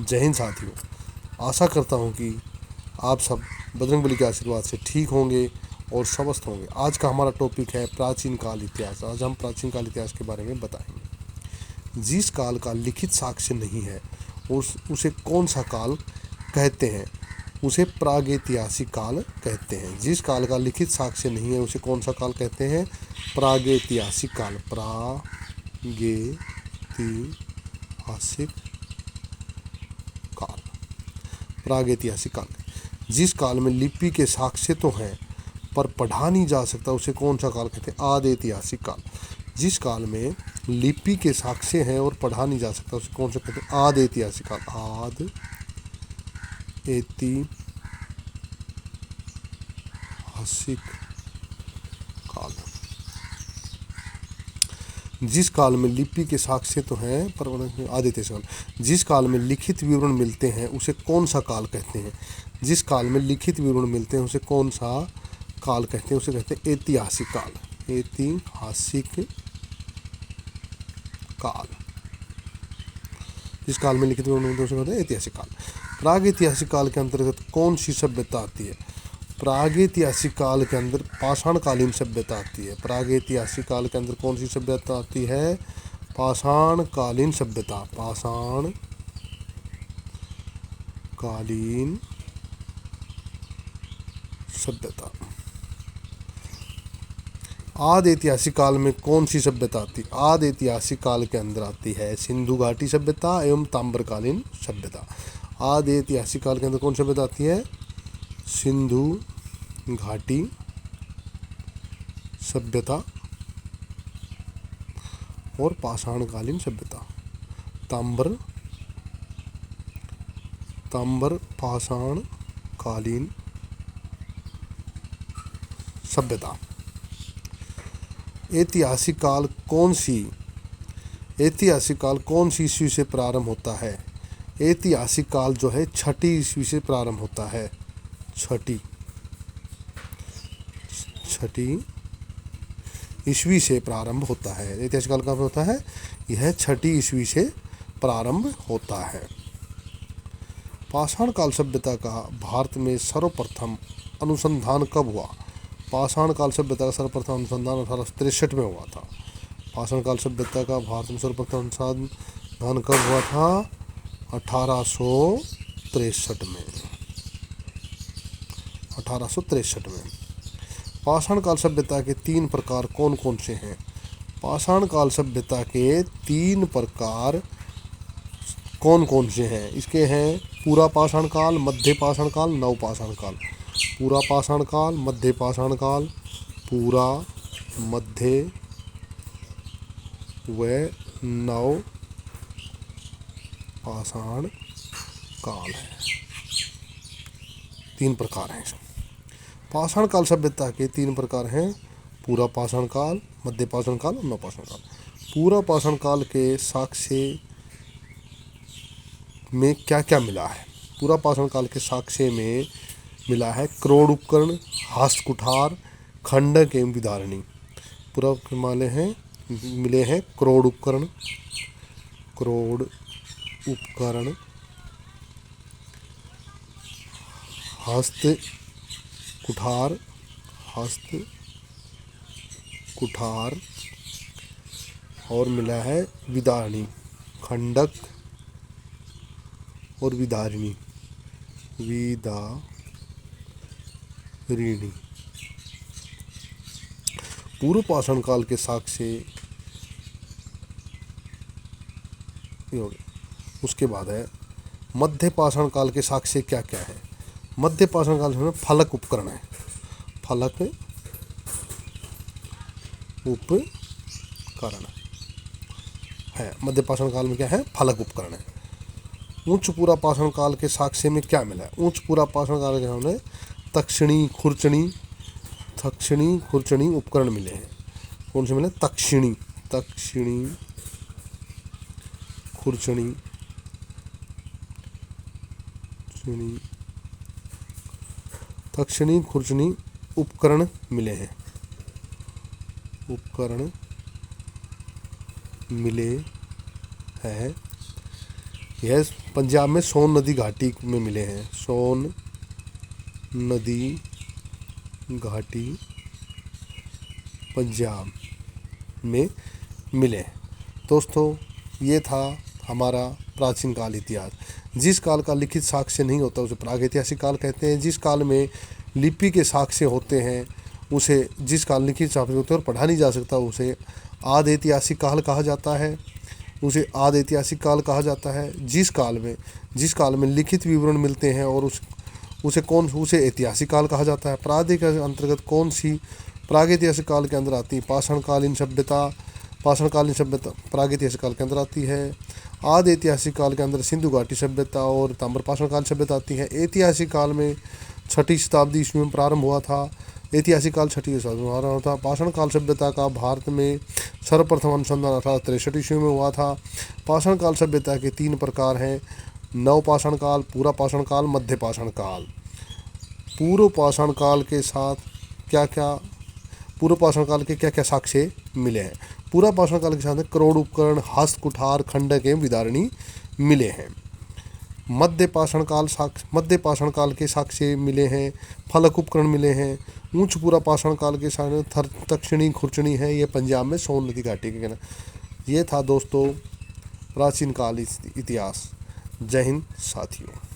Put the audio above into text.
जय हिंद साथियों। आशा करता हूँ कि आप सब बजरंगबली के आशीर्वाद से ठीक होंगे और स्वस्थ होंगे। आज का हमारा टॉपिक है प्राचीन काल इतिहास। आज हम प्राचीन काल इतिहास के बारे में बताएंगे। जिस काल का लिखित साक्ष्य नहीं है उसे कौन सा काल कहते हैं? उसे प्रागैतिहासिक काल कहते हैं। जिस काल का लिखित साक्ष्य नहीं है उसे कौन सा काल कहते हैं? प्रागैतिहासिक काल। प्रागैतिहासिक काल। प्रागैतिहासिक काल। जिस काल में लिपि के साक्ष्य तो हैं पर पढ़ा नहीं जा सकता उसे कौन सा काल कहते हैं? आदि ऐतिहासिक काल। जिस काल में लिपि के साक्ष्य हैं और पढ़ा नहीं जा सकता उसे कौन सा कहते हैं? आदि ऐतिहासिक काल। आदि ऐतिहासिक काल। जिस काल में लिपि के साक्ष्य तो हैं पर आदि ऐतिहासिक काल। जिस काल में लिखित विवरण मिलते हैं उसे कौन सा काल कहते हैं? जिस काल में लिखित विवरण मिलते हैं उसे कौन सा काल कहते हैं? उसे कहते हैं ऐतिहासिक काल। ऐतिहासिक काल। जिस काल में लिखित विवरण मिलते हैं उसे कहते हैं ऐतिहासिक काल। प्रागैतिहासिक काल के अंतर्गत कौन सी सभ्यता आती है? प्रागैतिहासिक काल के अंदर पाषाणकालीन सभ्यता आती है। प्रागैतिहासिक काल के अंदर कौन सी सभ्यता आती है? पाषाणकालीन सभ्यता। पाषाणकालीन सभ्यता। आदि ऐतिहासिक काल में कौन सी सभ्यता आती है? आदि ऐतिहासिक काल के अंदर आती है सिंधु घाटी सभ्यता एवं ताम्रकालीन सभ्यता। आदि ऐतिहासिक काल के अंदर कौन सभ्यता आती है? सिंधु घाटी सभ्यता और पाषाणकालीन सभ्यता। ताम्र पाषाणकालीन सभ्यता। ऐतिहासिक काल कौन सी ईस्वी से प्रारंभ होता है? ऐतिहासिक काल जो है 6ठी ईस्वी से प्रारंभ होता है। छठी ईस्वी से प्रारंभ होता है। ऐतिहासिक काल कब होता है? यह 6ठी ईस्वी से प्रारंभ होता है। पाषाण काल सभ्यता का भारत में सर्वप्रथम अनुसंधान कब हुआ? पाषाण काल सभ्यता का सर्वप्रथम अनुसंधान 1863 में हुआ था। पाषाण काल सभ्यता का भारत में सर्वप्रथम अनुसंधान कब हुआ था? 1863 में। 1863 में। पाषाण काल सभ्यता के 3 प्रकार कौन कौन से हैं? पाषाण काल सभ्यता के 3 प्रकार कौन कौन से हैं? इसके हैं पूरा पाषाण काल, मध्य पाषाण काल, नव पाषाण काल। पूरा पाषाण काल, मध्य पाषाण काल, पूरा, मध्य व नव पाषाण काल है। 3 प्रकार हैं। पाषाण काल सभ्यता के 3 प्रकार हैं पूरा पाषाण काल, मध्य पाषाण काल और नव पाषाण काल। पूरा पाषाण काल के साक्ष्य में क्या क्या मिला है? पूरा पाषाण काल के साक्ष्य में मिला है क्रोड उपकरण, हस्त कुठार, खंडक एवं विदारणी। पूरा मिले हैं क्रोड उपकरण, हस्त कुठार और मिला है विदारणी, खंडक और विदारिणी। पूर्व पाषाण काल के साक्ष्य उसके बाद है मध्य पाषाण काल के साक्ष्य क्या क्या है? मध्य पाषाण काल में फलक उपकरण है। फलक उपकरण है। मध्य पाषाण काल में क्या है? फलक उपकरण है। उच्च पूरा पाषाण काल के साक्ष्य में क्या मिला है? उच्च पूरा पाषाण काल के हमने तक्षणी खुरचनी उपकरण मिले हैं। कौन से मिले? तक्षणी खुरचनी उपकरण मिले हैं। यह पंजाब में सोन नदी घाटी में मिले हैं। सोन नदी घाटी पंजाब में मिले हैं। दोस्तों, ये था हमारा प्राचीन काल इतिहास। जिस काल का लिखित साक्ष्य नहीं होता उसे प्रागैतिहासिक काल कहते हैं। जिस काल में लिपि के साक्ष्य होते हैं उसे, जिस काल लिखित साक्ष्य होते हैं और पढ़ा नहीं जा सकता, उसे आदि ऐतिहासिक काल कहा जाता है। उसे आदि ऐतिहासिक काल कहा जाता है। जिस काल में लिखित विवरण मिलते हैं और उसे ऐतिहासिक काल कहा जाता है। प्रादि के अंतर्गत कौन सी प्रागैतिहासिक काल के अंदर आती है? पाषाणकालीन सभ्यता प्रागैतिहासिक काल के अंदर आती है। आदि ऐतिहासिक काल के अंदर सिंधु घाटी सभ्यता और ताम्रपाषाण काल सभ्यता आती है। ऐतिहासिक काल में 6ठी शताब्दी ईस्वी में प्रारंभ हुआ था। ऐतिहासिक काल 6ठी शताब्दी में प्रारंभ हुआ था। पाषाण काल सभ्यता का भारत में सर्वप्रथम अनुसंधान 1863 ईस्वी में हुआ था। पाषाण काल सभ्यता के 3 प्रकार हैं: नव पाषाण काल, पूरा पाषाण काल, मध्य पाषाण काल। पूर्व पाषाण काल के क्या क्या साक्ष्य मिले हैं? पूरा पाषाण काल के साथ करोड़ उपकरण, हस्त कुठार, खंडक एवं विदारणी मिले हैं। मध्य पाषाण काल के साक्ष्य मिले हैं, फलक उपकरण मिले हैं। उच्च पूरा पाषाण काल के साथ तक्षणी खुरचनी है। ये पंजाब में सोन नदी घाटी के किनारे। ये था दोस्तों प्राचीन काल इतिहास। जय हिंद साथियों।